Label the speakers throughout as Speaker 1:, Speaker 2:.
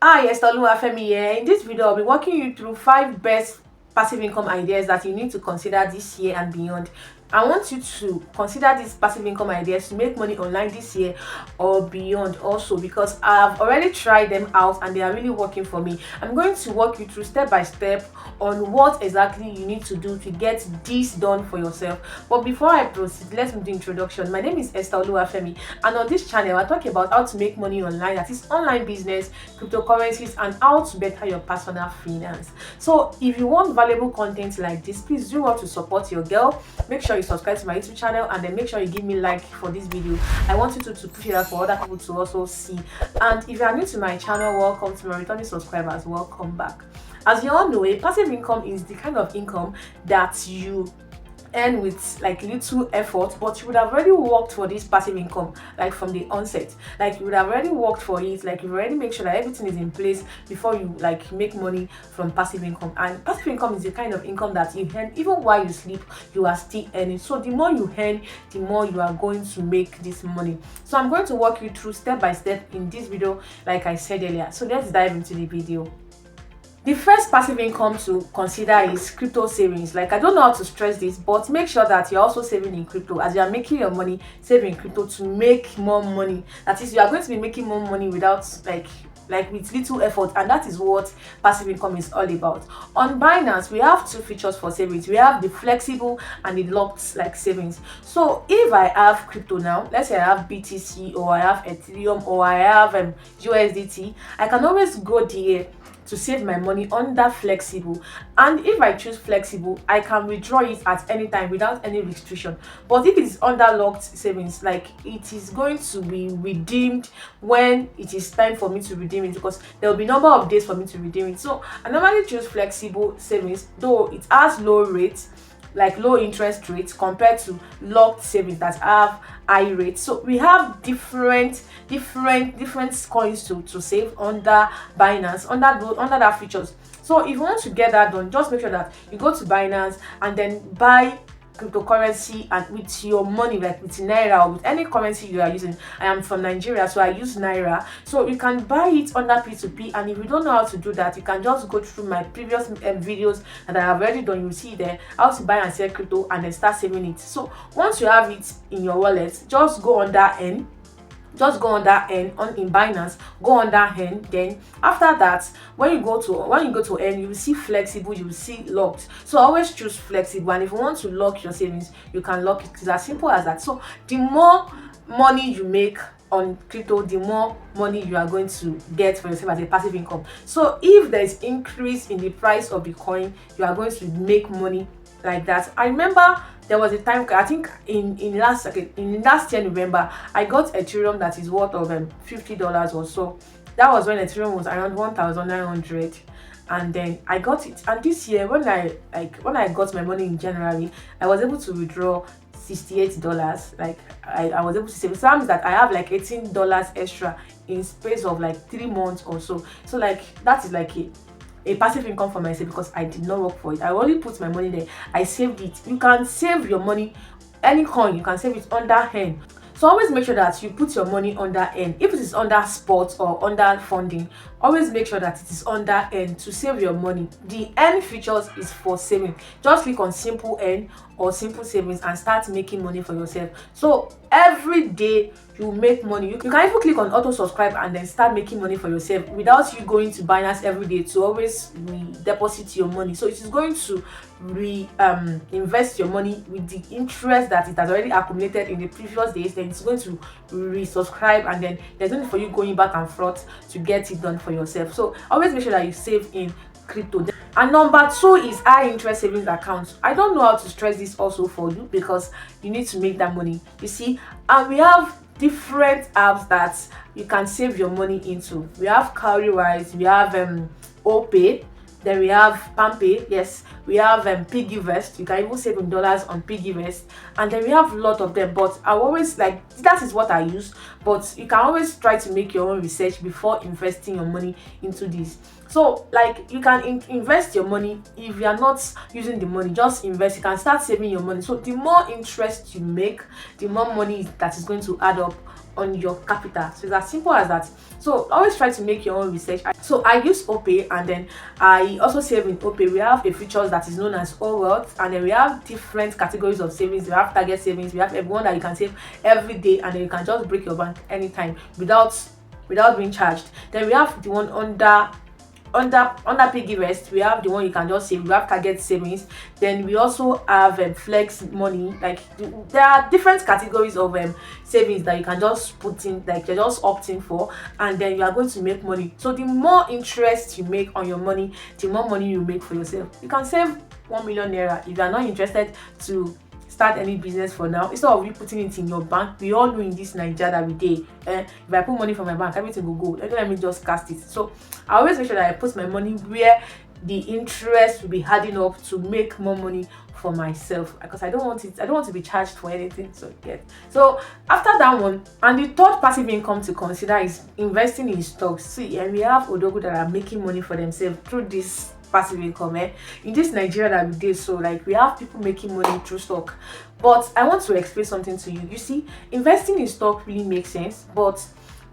Speaker 1: Hi, Esther Femi here. In this video, I'll be walking you through 5 best passive income ideas that you need to consider this year and beyond. I want you to consider these passive income ideas to make money online this year or beyond also, because I've already tried them out and they are really working for me. I'm going to walk you through step by step on what exactly you need to do to get this done for yourself. But before I proceed, let's do the introduction. My name is Esther Femi, and on this channel I talk about how to make money online, that is online business, cryptocurrencies, and how to better your personal finance. So if you want valuable content like this, please do want to support your girl. Make sure you subscribe to my YouTube channel, and then make sure you give me like for this video. I want you to push it out for other people to also see. And if you are new to my channel, welcome. To my returning subscribers, welcome back. As you all know, a passive income is the kind of income that you earn with like little effort, but you would have already worked for this passive income like from the onset. Like you would have already worked for it, like you already make sure that everything is in place before you like make money from passive income. And passive income is the kind of income that you earn even while you sleep, you are still earning. So the more you earn, the more you are going to make this money. So I'm going to walk you through step by step in this video, like I said earlier. So let's dive into the video. The first passive income to consider is crypto savings. Like, I don't know how to stress this, but make sure that you're also saving in crypto. As you are making your money, save in crypto to make more money. That is, you are going to be making more money without like with little effort, and that is what passive income is all about. On Binance, we have two features for savings. We have the flexible and the locked like savings. So if I have crypto now, let's say I have BTC, or I have Ethereum, or I have USDT, I can always go there to save my money under flexible. And if I choose flexible, I can withdraw it at any time without any restriction. But if it is under locked savings, like, it is going to be redeemed when it is time for me to redeem it, because there will be number of days for me to redeem it. So I normally choose flexible savings, though it has low rates, like low interest rates, compared to locked savings that have high rates. So we have different coins to save under Binance, under that features. So if you want to get that done, just make sure that you go to Binance and then buy cryptocurrency, and with your money, like with naira or with any currency you are using. I am from Nigeria, so I use naira, so you can buy it under P2P. And if you don't know how to do that, you can just go through my previous videos that I have already done. You see there how to buy and sell crypto and then start saving it. So once you have it in your wallet, just go under N, on in Binance, go under N. Then after that, when you go to N, you will see flexible, you will see locked. So always choose flexible. And if you want to lock your savings, you can lock it. It's as simple as that. So the more money you make on crypto, the more money you are going to get for yourself as a passive income. So if there is increase in the price of the coin, you are going to make money like that. I remember there was a time, I think in last year November, I got Ethereum that is worth of $50 or so. That was when Ethereum was around 1,900, and then I got it. And this year, when I got my money in January, I was able to withdraw $68. Like, I was able to save. So that means that I have like $18 extra in space of like 3 months or so. So like, that is like a passive income for myself, because I did not work for it. I only put my money there, I saved it. You can save your money, any coin, you can save it under N. So always make sure that you put your money under N. If it is under sports or under funding, always make sure that it is under N to save your money. The N features is for saving. Just click on simple N or simple savings and start making money for yourself. So every day you make money. You can even click on auto subscribe and then start making money for yourself without you going to Binance every day to always deposit your money. So it is going to invest your money with the interest that it has already accumulated in the previous days. Then it's going to resubscribe, and then there's no need for you going back and forth to get it done for yourself. So always make sure that you save in crypto. And number 2 is high interest savings accounts. I don't know how to stress this also for you, because you need to make that money, you see. And we have different apps that you can save your money into. We have Cowrywise, we have OPay, then we have PalmPay, yes, we have Piggyvest. You can even save in dollars on Piggyvest, and then we have a lot of them. But I always like, that is what I use, but you can always try to make your own research before investing your money into this. So like, you can invest your money. If you are not using the money, just invest. You can start saving your money. So the more interest you make, the more money that is going to add up on your capital. So it's as simple as that. So always try to make your own research. So I use Opay, and then I also save in Opay. We have a features that is known as All Wealth, and then we have different categories of savings. We have target savings, we have everyone that you can save every day, and then you can just break your bank anytime without being charged. Then we have the one under piggy rest. We have the one you can just save. We have target savings. Then we also have flex money. Like there are different categories of savings that you can just put in, like you're just opting for, and then you are going to make money. So the more interest you make on your money, the more money you make for yourself. You can save 1 million naira if you are not interested to start any business for now. Instead of you putting it in your bank, we all know in this Nigeria that we dey, if I put money for my bank, everything will go. Let me just cast it. So I always make sure that I put my money where the interest will be adding up to make more money for myself, because I don't want to be charged for anything. So so after that one, and the third passive income to consider is investing in stocks. See, and we have odogu that are making money for themselves through this passive income in this Nigeria that we did. So like we have people making money through stock. But I want to explain something to you. You see, investing in stock really makes sense, but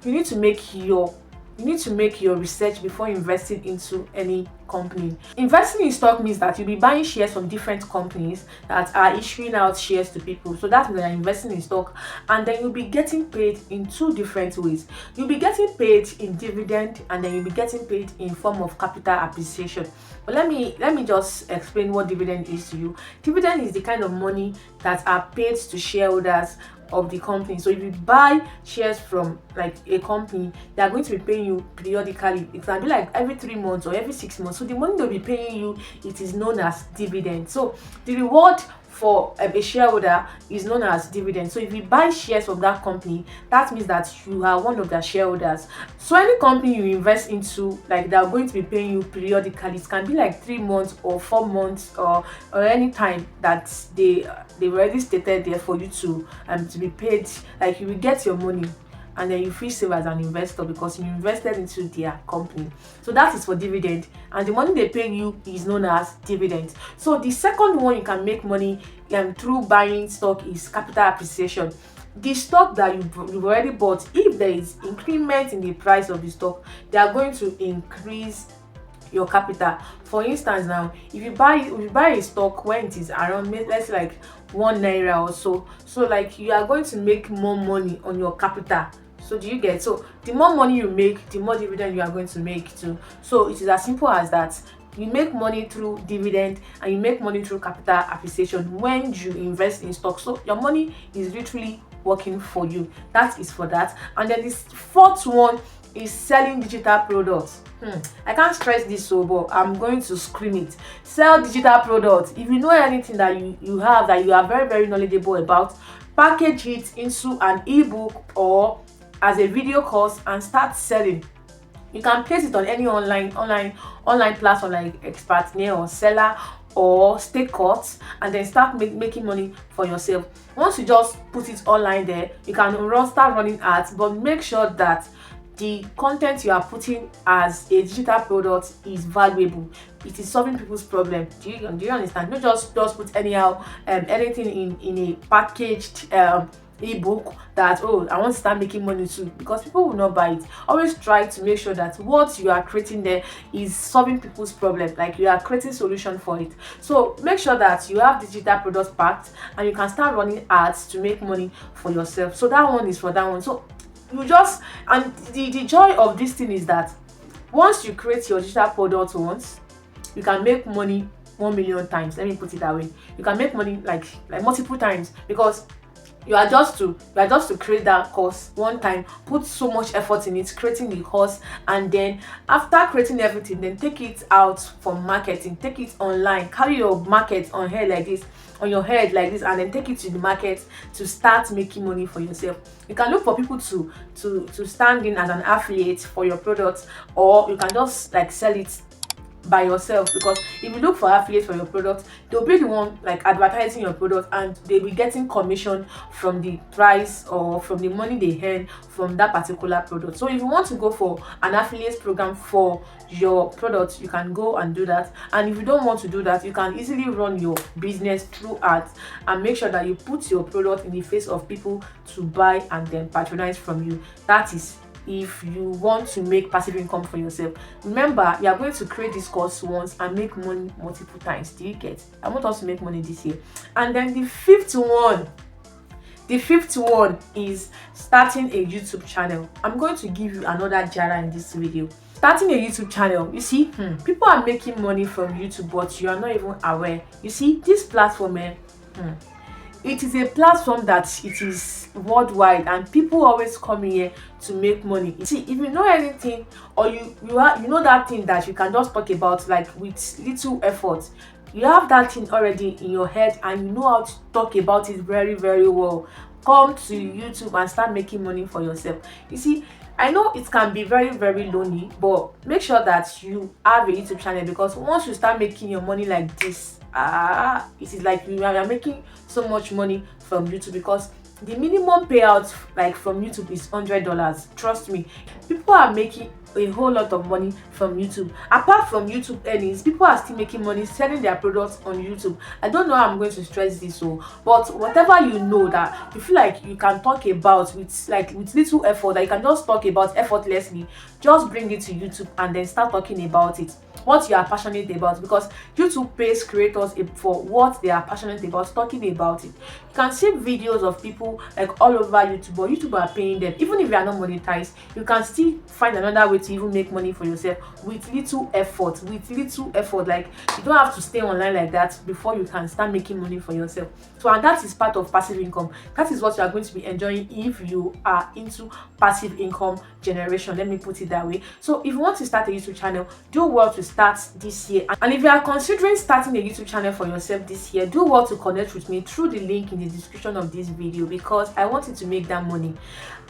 Speaker 1: you need to make your research before investing into any company. Investing in stock means that you'll be buying shares from different companies that are issuing out shares to people. So that's when you're investing in stock, and then you'll be getting paid in two different ways. You'll be getting paid in dividend, and then you'll be getting paid in form of capital appreciation. But let me just explain what dividend is to you. Dividend is the kind of money that are paid to shareholders of the company. So if you buy shares from like a company, they are going to be paying you periodically. It can be like every 3 months or every 6 months. So the money they'll be paying you, it is known as dividend. So the reward for a shareholder is known as dividend. So if you buy shares from that company, that means that you are one of their shareholders. So any company you invest into, like, they are going to be paying you periodically. It can be like 3 months or 4 months or any time that they've already stated there for you to be paid. Like, you will get your money, and then you feel safe as an investor because you invested into their company. So that is for dividend, and the money they pay you is known as dividend. So the second one you can make money through buying stock is capital appreciation. The stock that you've already bought, if there is increment in the price of the stock, they are going to increase your capital. For instance, now if you buy a stock when it is around, let's say like 1 naira or so like you are going to make more money on your capital. So do you get? So the more money you make, the more dividend you are going to make too. So it is as simple as that. You make money through dividend, and you make money through capital appreciation when you invest in stock. So your money is literally working for you. That is for that. And then this fourth one is selling digital products. I can't stress this so, but I'm going to scream it. Sell digital products. If you know anything that you have that you are very, very knowledgeable about, package it into an ebook or as a video course and start selling. You can place it on any online platform like Expertnaire or Seller or Stakeout, and then start making money for yourself. Once you just put it online there, you can start running ads, but make sure that the content you are putting as a digital product is valuable. It is solving people's problem. Do you understand? Not just put anyhow anything in a packaged ebook that, oh, I want to start making money too, because people will not buy it. Always try to make sure that what you are creating there is solving people's problem, like you are creating solution for it. So make sure that you have digital products packed, and you can start running ads to make money for yourself. So that one is for that one. So you just, and the joy of this thing is that once you create your digital product once, you can make money 1 million times. Let me put it that way. You can make money like multiple times, because you are just to create that course one time, put so much effort in it, creating the course, and then after creating everything, then take it out for marketing, take it online, carry your market on your head like this, and then take it to the market to start making money for yourself. You can look for people to stand in as an affiliate for your products, or you can just like sell it by yourself, because if you look for affiliates for your product, they'll be the one like advertising your product, and they'll be getting commission from the price or from the money they earn from that particular product. So if you want to go for an affiliate program for your product, you can go and do that. And if you don't want to do that, you can easily run your business through ads and make sure that you put your product in the face of people to buy and then patronize from you. That is if you want to make passive income for yourself. Remember, you are going to create this course once and make money multiple times. Do you get? I want us to make money this year. And then the fifth one is starting a YouTube channel. I'm going to give you another jara in this video. Starting a YouTube channel, you see, people are making money from YouTube, but you are not even aware. You see, this platform, it is a platform that it is worldwide, and people always come here to make money. You see, if you know anything, or you know that thing that you can just talk about like with little effort, you have that thing already in your head and you know how to talk about it very, very well, come to YouTube and start making money for yourself. You see, I know it can be very, very lonely, but make sure that you have a YouTube channel, because once you start making your money like this, it is like you are making so much money from YouTube, because the minimum payout like from YouTube is $100. Trust me, people are making a whole lot of money from YouTube. Apart from YouTube earnings, people are still making money selling their products on YouTube. I don't know how I'm going to stress this, but whatever you know that you feel like you can talk about with little effort, that you can just talk about effortlessly, just bring it to YouTube and then start talking about it, what you are passionate about, because YouTube pays creators for what they are passionate about, talking about it. You can see videos of people like all over YouTube, but YouTube are paying them. Even if you are not monetized, you can still find another way to even make money for yourself with little effort. Like, you don't have to stay online like that before you can start making money for yourself. So, and that is part of passive income. That is what you are going to be enjoying if you are into passive income generation. Let me put it that way. So if you want to start a YouTube channel, do well to start this year. And if you are considering starting a YouTube channel for yourself this year, do well to connect with me through the link in the description of this video, because I want you to make that money.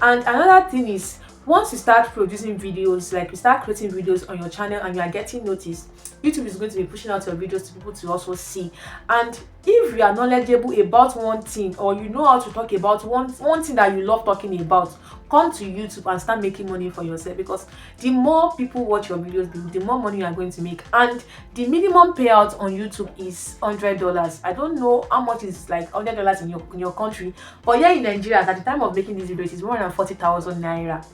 Speaker 1: And another thing is, once you start producing videos, like you start creating videos on your channel and you are getting noticed, YouTube is going to be pushing out your videos to people to also see. And if you are knowledgeable about one thing, or you know how to talk about one thing that you love talking about, come to YouTube and start making money for yourself, because the more people watch your videos, the more money you are going to make. And the minimum payout on YouTube is $100. I don't know how much is like $100 in your country, but here in Nigeria, at the time of making this video, it is more than 40,000 naira.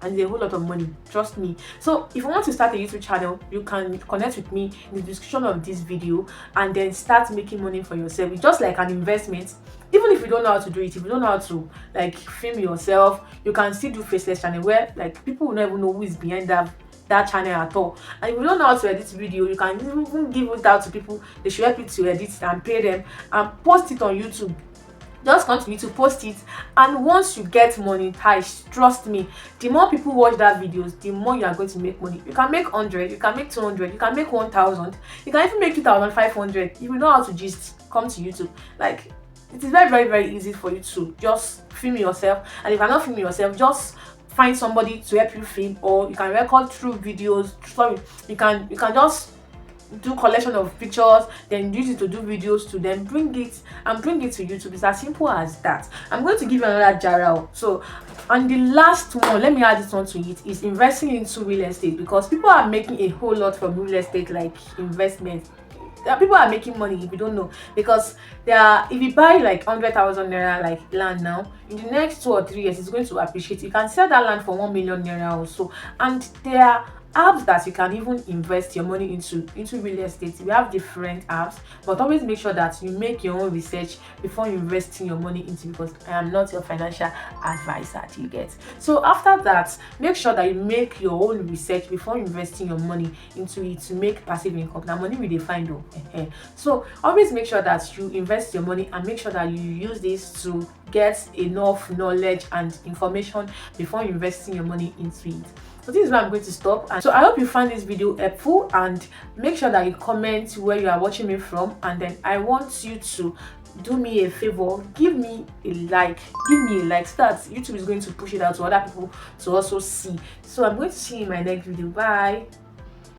Speaker 1: And it's a whole lot of money, trust me. So if you want to start a YouTube channel, you can connect with me in the description of this video and then start making money for yourself. It's just like an investment. Even if you don't know how to do it, if you don't know how to like film yourself, you can still do faceless channel where like people will never know who is behind that channel at all. And if you don't know how to edit video, you can even give it out to people. They should help you to edit and pay them and post it on YouTube. Just come to YouTube, post it, and once you get monetized, trust me, the more people watch that videos, the more you are going to make money. You can make 100, you can make 200, you can make 1,000, you can even make 2,500 if you know how to just come to YouTube. Like, it is very, very, very easy for you to just film yourself. And if you're not filming yourself, just find somebody to help you film, or you can record through videos. Sorry, you can just do collection of pictures, then use it to do videos to then bring it to YouTube. It's as simple as that. I'm going to give you another jara. So, and the last one, let me add this one to it, is investing into real estate, because people are making a whole lot from real estate, like investment. People are making money if you don't know, because if you buy like 100,000 naira like land now, in the next 2 or 3 years it's going to appreciate. You can sell that land for 1 million naira or so. And there are apps that you can even invest your money into real estate. We have different apps, but always make sure that you make your own research before you investing your money into, because I am not your financial advisor. Do you get? So after that, make sure that you make your own research before investing your money into it to make passive income. Now money we define though. So always make sure that you invest your money and make sure that you use this to get enough knowledge and information before investing your money into it. So this is where I'm going to stop. And so I hope you find this video helpful, and make sure that you comment where you are watching me from, and then I want you to do me a favor, give me a like, so that YouTube is going to push it out to other people to also see. So I'm going to see you in my next video. Bye.